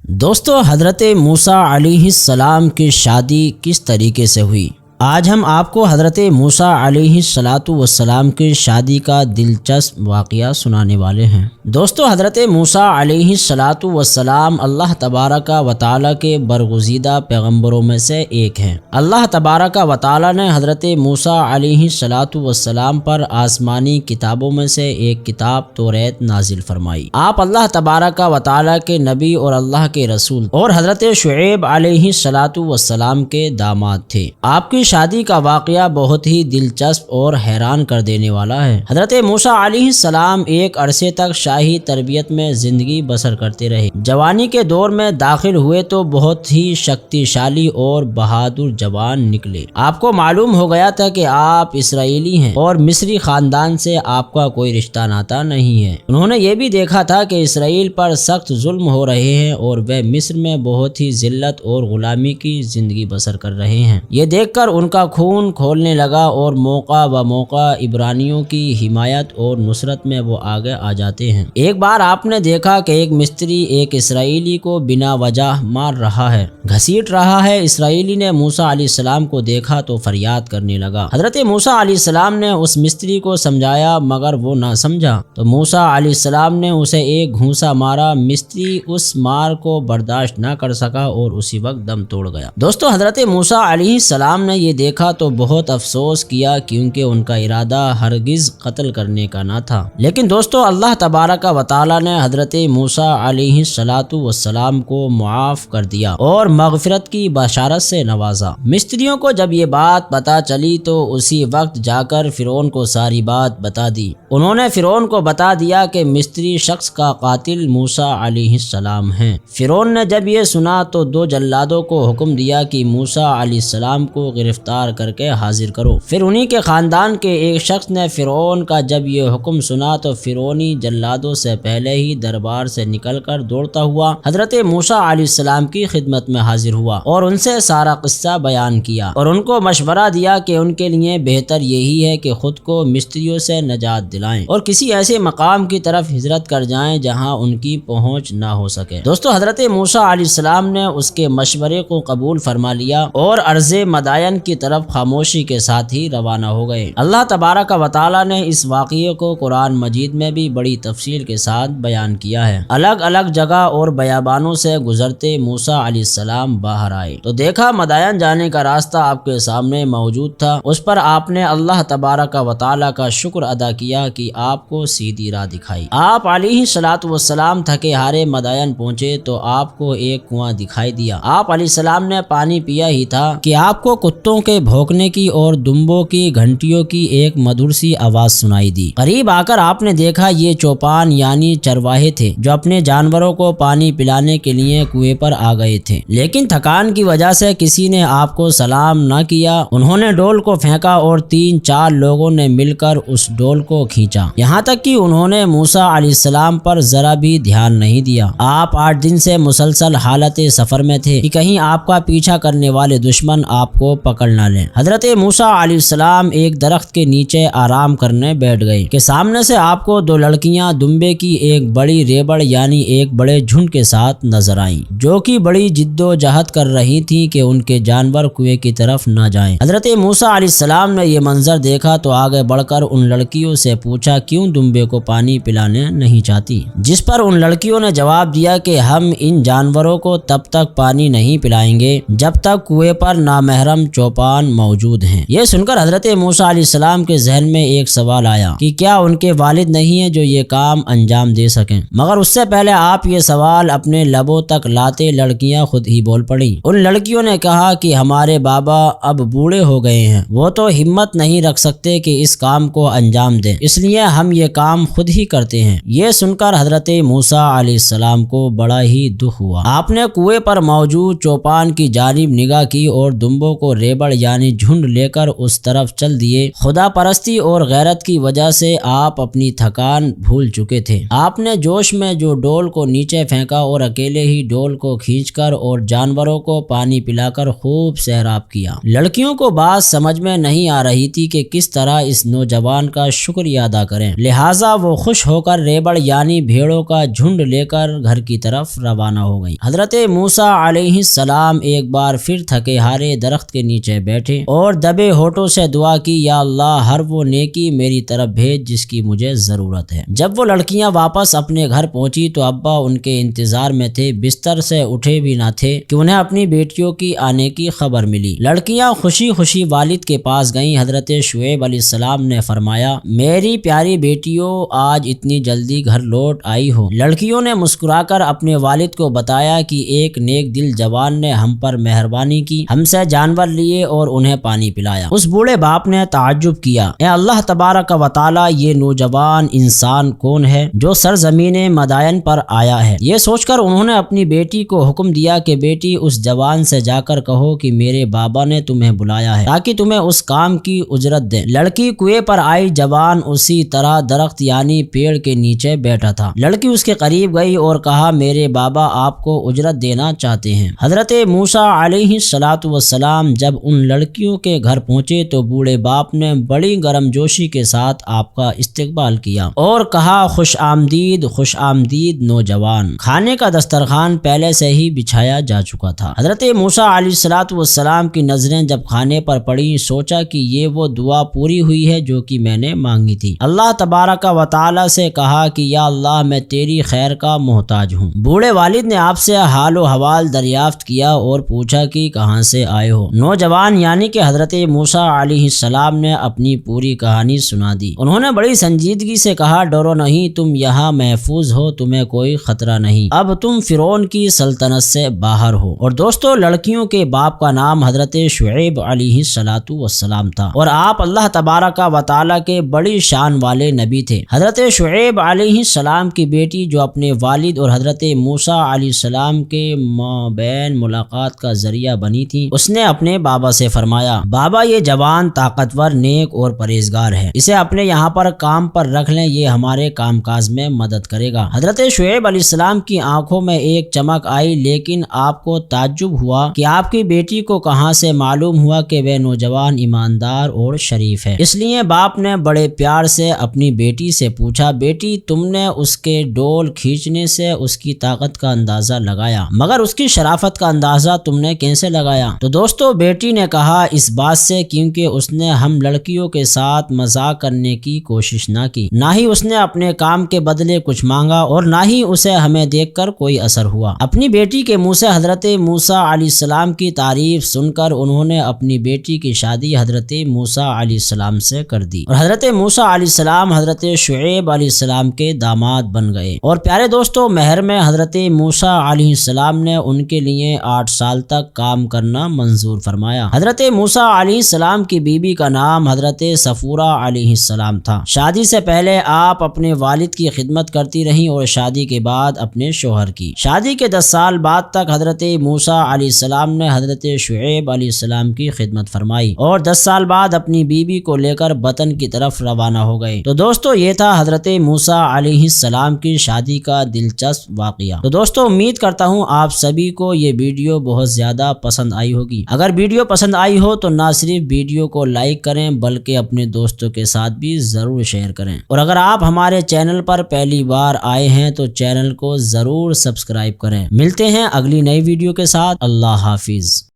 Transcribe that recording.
دوستو، حضرت موسیٰ علیہ السلام کی شادی کس طریقے سے ہوئی؟ آج ہم آپ کو حضرت موسیٰ علیہ السلام کی شادی کا دلچسپ واقعہ سنانے والے ہیں۔ دوستو، حضرت موسیٰ علیہ السلام اللہ تبارک و تعالیٰ کے برگزیدہ پیغمبروں میں سے ایک ہیں۔ اللہ تبارک و تعالیٰ نے حضرت موسیٰ علیہ السلام پر آسمانی کتابوں میں سے ایک کتاب توریت نازل فرمائی۔ آپ اللہ تبارک و تعالیٰ کے نبی اور اللہ کے رسول اور حضرت شعیب علیہ السلام کے داماد تھے۔ آپ کی شادی کا واقعہ بہت ہی دلچسپ اور حیران کر دینے والا ہے۔ حضرت موسیٰ علیہ السلام ایک عرصے تک شاہی تربیت میں زندگی بسر کرتے رہے۔ جوانی کے دور میں داخل ہوئے تو بہت ہی شکتیشالی اور بہادر جوان نکلے۔ آپ کو معلوم ہو گیا تھا کہ آپ اسرائیلی ہیں اور مصری خاندان سے آپ کا کوئی رشتہ ناتا نہیں ہے۔ انہوں نے یہ بھی دیکھا تھا کہ اسرائیل پر سخت ظلم ہو رہے ہیں اور وہ مصر میں بہت ہی ذلت اور غلامی کی زندگی بسر کر رہے ہیں۔ یہ دیکھ کر ان کا خون کھولنے لگا اور موقع بموقع عبرانیوں کی حمایت اور نصرت میں وہ آگے آ جاتے ہیں۔ ایک بار آپ نے دیکھا کہ ایک مستری ایک اسرائیلی کو بنا وجہ مار رہا ہے، گھسیٹ رہا ہے۔ اسرائیلی نے موسیٰ علیہ السلام کو دیکھا تو فریاد کرنے لگا۔ حضرت موسیٰ علیہ السلام نے اس مستری کو سمجھایا مگر وہ نہ سمجھا تو موسیٰ علیہ السلام نے اسے ایک گھونسا مارا۔ مستری اس مار کو برداشت نہ کر سکا اور اسی وقت دم توڑ گیا۔ دوستو، حضرت موسیٰ علیہ السلام نے یہ دیکھا تو بہت افسوس کیا کیونکہ ان کا ارادہ ہرگز قتل کرنے کا نہ تھا۔ لیکن دوستو، اللہ تبارک و تعالیٰ نے حضرت موسیٰ علیہ السلام کو معاف کر دیا اور مغفرت کی بشارت سے نوازا۔ مستریوں کو جب یہ بات پتہ چلی تو اسی وقت جا کر فرعون کو ساری بات بتا دی۔ انہوں نے فرعون کو بتا دیا کہ مصری شخص کا قاتل موسیٰ علیہ السلام ہیں۔ فرعون نے جب یہ سنا تو 2 جلادوں کو حکم دیا کہ موسیٰ علیہ السلام کو گرفتار کر کے حاضر کرو۔ پھر انہی کے خاندان کے ایک شخص نے فرعون کا جب یہ حکم سنا تو فرعونی جلادوں سے پہلے ہی دربار سے نکل کر دوڑتا ہوا حضرت موسیٰ علیہ السلام کی خدمت میں حاضر ہوا اور ان سے سارا قصہ بیان کیا اور ان کو مشورہ دیا کہ ان کے لیے بہتر یہی ہے کہ خود کو مصریوں سے نجات دلائیں اور کسی ایسے مقام کی طرف ہجرت کر جائیں جہاں ان کی پہنچ نہ ہو سکے۔ دوستو، حضرت موسیٰ علیہ السلام نے اس کے مشورے کو قبول فرما لیا اور ارض مدائن کی طرف خاموشی کے ساتھ ہی روانہ ہو گئے۔ اللہ تبارک و تعالیٰ نے اس واقعے کو قرآن مجید میں بھی بڑی تفصیل کے ساتھ بیان کیا ہے۔ الگ الگ جگہ اور بیابانوں سے گزرتے موسیٰ علیہ السلام باہر آئے تو دیکھا مدائن جانے کا راستہ آپ کے سامنے موجود تھا۔ اس پر آپ نے اللہ تبارک و تعالیٰ کا شکر ادا کیا کہ آپ کو سیدھی راہ دکھائی۔ آپ علیہ السلام تھکے ہارے مدائن پہنچے تو آپ کو ایک کنواں دکھائی دیا۔ آپ علیہ السلام نے پانی پیا ہی تھا کہ آپ کو کتوں کے بھونکنے کی اور دمبوں کی گھنٹیوں کی ایک مدھر سی آواز سنائی دی۔ قریب آ کر آپ نے دیکھا یہ چوپان یعنی چرواہے تھے جو اپنے جانوروں کو پانی پلانے کے لیے کنویں پر آ گئے تھے، لیکن تھکان کی وجہ سے کسی نے آپ کو سلام نہ کیا۔ انہوں نے ڈول کو پھینکا اور 3-4 لوگوں نے مل کر اس ڈول کو کھینچا، یہاں تک کہ انہوں نے موسیٰ علیہ السلام پر ذرا بھی دھیان نہیں دیا۔ آپ 8 دن سے مسلسل حالت سفر میں تھے کہ کہیں آپ کا پیچھا کرنے والے دشمن آپ کو پکڑ نہ لیں۔ حضرت موسیٰ علیہ السلام ایک درخت کے نیچے آرام کرنے بیٹھ گئے کہ سامنے سے آپ کو 2 لڑکیاں دمبے کی ایک بڑی ریبڑ یعنی ایک بڑے جھنڈ کے ساتھ نظر آئیں جو کہ بڑی جد و جہد کر رہی تھیں کہ ان کے جانور کنویں کی طرف نہ جائیں۔ حضرت موسیٰ علیہ السلام نے یہ منظر دیکھا تو آگے بڑھ کر ان لڑکیوں سے پوچھا کیوں دمبے کو پانی پلانے نہیں چاہتی، جس پر ان لڑکیوں نے جواب دیا کہ ہم ان جانوروں کو تب تک پانی نہیں پلائیں گے جب تک کنویں پر نامحرم چوپان موجود ہیں۔ یہ سن کر حضرت موسیٰ علیہ السلام کے ذہن میں ایک سوال آیا کہ کیا ان کے والد نہیں ہیں جو یہ کام انجام دے سکیں، مگر اس سے پہلے آپ یہ سوال اپنے لبوں تک لاتے لڑکیاں خود ہی بول پڑیں۔ ان لڑکیوں نے کہا کہ ہمارے بابا اب بوڑھے ہو گئے ہیں، وہ تو ہمت نہیں رکھ سکتے کہ اس کام کو انجام دیں، اس لیے ہم یہ کام خود ہی کرتے ہیں۔ یہ سن کر حضرت موسیٰ علیہ السلام کو بڑا ہی دکھ ہوا۔ آپ نے کنویں پر موجود چوپان کی جانب نگاہ کی اور دمبوں کو ریبڑ ریبڑ یعنی جھنڈ لے کر اس طرف چل دیے۔ خدا پرستی اور غیرت کی وجہ سے آپ اپنی تھکان بھول چکے تھے۔ آپ نے جوش میں جو ڈول کو نیچے پھینکا اور اکیلے ہی ڈول کو کھینچ کر اور جانوروں کو پانی پلا کر خوب سیراب کیا۔ لڑکیوں کو بات سمجھ میں نہیں آ رہی تھی کہ کس طرح اس نوجوان کا شکریہ ادا کریں، لہٰذا وہ خوش ہو کر ریبڑ یعنی بھیڑوں کا جھنڈ لے کر گھر کی طرف روانہ ہو گئی۔ حضرت موسیٰ علیہ السلام ایک بار پھر تھکے ہارے درخت کے نیچے بیٹھے اور دبے ہونٹوں سے دعا کی، یا اللہ ہر وہ نیکی میری طرف بھیج جس کی مجھے ضرورت ہے۔ جب وہ لڑکیاں واپس اپنے گھر پہنچی تو ابا ان کے انتظار میں تھے، بستر سے اٹھے بھی نہ تھے کہ انہیں اپنی بیٹیوں کی آنے کی خبر ملی۔ لڑکیاں خوشی خوشی والد کے پاس گئیں۔ حضرت شعیب علیہ السلام نے فرمایا، میری پیاری بیٹیوں آج اتنی جلدی گھر لوٹ آئی ہو۔ لڑکیوں نے مسکرا کر اپنے والد کو بتایا کہ ایک نیک دل جوان نے ہم پر مہربانی کی، ہم سے جانور لیے اور انہیں پانی پلایا۔ اس بوڑھے باپ نے تعجب کیا، اے اللہ تبارک و تعالی، یہ نوجوان انسان کون ہے جو سرزمین مدائن پر آیا ہے؟ یہ سوچ کر انہوں نے اپنی بیٹی کو حکم دیا کہ بیٹی اس جوان سے جا کر کہو کہ میرے بابا نے تمہیں بلایا ہے تاکہ تمہیں اس کام کی اجرت دیں۔ لڑکی کنویں پر آئی، جوان اسی طرح درخت یعنی پیڑ کے نیچے بیٹھا تھا۔ لڑکی اس کے قریب گئی اور کہا، میرے بابا آپ کو اجرت دینا چاہتے ہیں۔ حضرت موسیٰ علیہ السلام جب ان لڑکیوں کے گھر پہنچے تو بوڑھے باپ نے بڑی گرم جوشی کے ساتھ آپ کا استقبال کیا اور کہا، خوش آمدید نوجوان۔ کھانے کا دسترخوان پہلے سے ہی بچھایا جا چکا تھا۔ حضرت موسیٰ علیہ السلام کی نظریں جب کھانے پر پڑی، سوچا کہ یہ وہ دعا پوری ہوئی ہے جو کہ میں نے مانگی تھی۔ اللہ تبارک و تعالی سے کہا کہ یا اللہ میں تیری خیر کا محتاج ہوں۔ بوڑھے والد نے آپ سے حال و حوال دریافت کیا اور پوچھا کہ کہاں سے آئے ہو؟ نوجوان یعنی کہ حضرت موسیٰ علیہ السلام نے اپنی پوری کہانی سنا دی۔ انہوں نے بڑی سنجیدگی سے کہا، ڈرو نہیں، تم یہاں محفوظ ہو، تمہیں کوئی خطرہ نہیں، اب تم فرعون کی سلطنت سے باہر ہو۔ اور دوستو، لڑکیوں کے باپ کا نام حضرت شعیب علیہ السلام تھا اور آپ اللہ تبارک و تعالی کے بڑی شان والے نبی تھے۔ حضرت شعیب علیہ السلام کی بیٹی جو اپنے والد اور حضرت موسیٰ علیہ السلام کے مابین ملاقات کا ذریعہ بنی تھی، اس نے اپنے بابا سے فرمایا، بابا یہ جوان طاقتور، نیک اور پرہیزگار ہے، اسے اپنے یہاں پر کام پر رکھ لیں، یہ ہمارے کام کاج میں مدد کرے گا۔ حضرت شعیب علیہ السلام کی آنکھوں میں ایک چمک آئی، لیکن آپ کو تعجب ہوا کہ آپ کی بیٹی کو کہاں سے معلوم ہوا کہ وہ نوجوان ایماندار اور شریف ہے۔ اس لیے باپ نے بڑے پیار سے اپنی بیٹی سے پوچھا، بیٹی تم نے اس کے ڈول کھینچنے سے اس کی طاقت کا اندازہ لگایا، مگر اس کی شرافت کا اندازہ تم نے کیسے لگایا؟ تو دوستو، بیٹی نے کہا، اس بات سے کیونکہ اس نے ہم لڑکیوں کے ساتھ مذاق کرنے کی کوشش نہ کی، نہ ہی اس نے اپنے کام کے بدلے کچھ مانگا اور نہ ہی اسے ہمیں دیکھ کر کوئی اثر ہوا۔ اپنی بیٹی کے منہ سے حضرت موسیٰ علیہ السلام کی تعریف سن کر انہوں نے اپنی بیٹی کی شادی حضرت موسیٰ علیہ السلام سے کر دی اور حضرت موسیٰ علیہ السلام حضرت شعیب علیہ السلام کے داماد بن گئے۔ اور پیارے دوستو، مہر میں حضرت موسیٰ علیہ السلام نے ان کے لیے 8 سال تک کام کرنا منظور فرمایا۔ حضرت موسیٰ علیہ السلام کی بیوی کا نام حضرت صفورہ علیہ السلام تھا۔ شادی سے پہلے آپ اپنے والد کی خدمت کرتی رہیں اور شادی کے بعد اپنے شوہر کی۔ شادی کے 10 سال بعد تک حضرت موسیٰ علیہ السلام نے حضرت شعیب علیہ السلام کی خدمت فرمائی اور 10 سال بعد اپنی بیوی کو لے کر وطن کی طرف روانہ ہو گئے۔ تو دوستو، یہ تھا حضرت موسیٰ علیہ السلام کی شادی کا دلچسپ واقعہ۔ تو دوستو، امید کرتا ہوں آپ سبھی کو یہ ویڈیو بہت زیادہ پسند آئی ہوگی۔ اگر ویڈیو پسند آئی ہو تو نہ صرف ویڈیو کو لائک کریں بلکہ اپنے دوستوں کے ساتھ بھی ضرور شیئر کریں، اور اگر آپ ہمارے چینل پر پہلی بار آئے ہیں تو چینل کو ضرور سبسکرائب کریں۔ ملتے ہیں اگلی نئی ویڈیو کے ساتھ۔ اللہ حافظ۔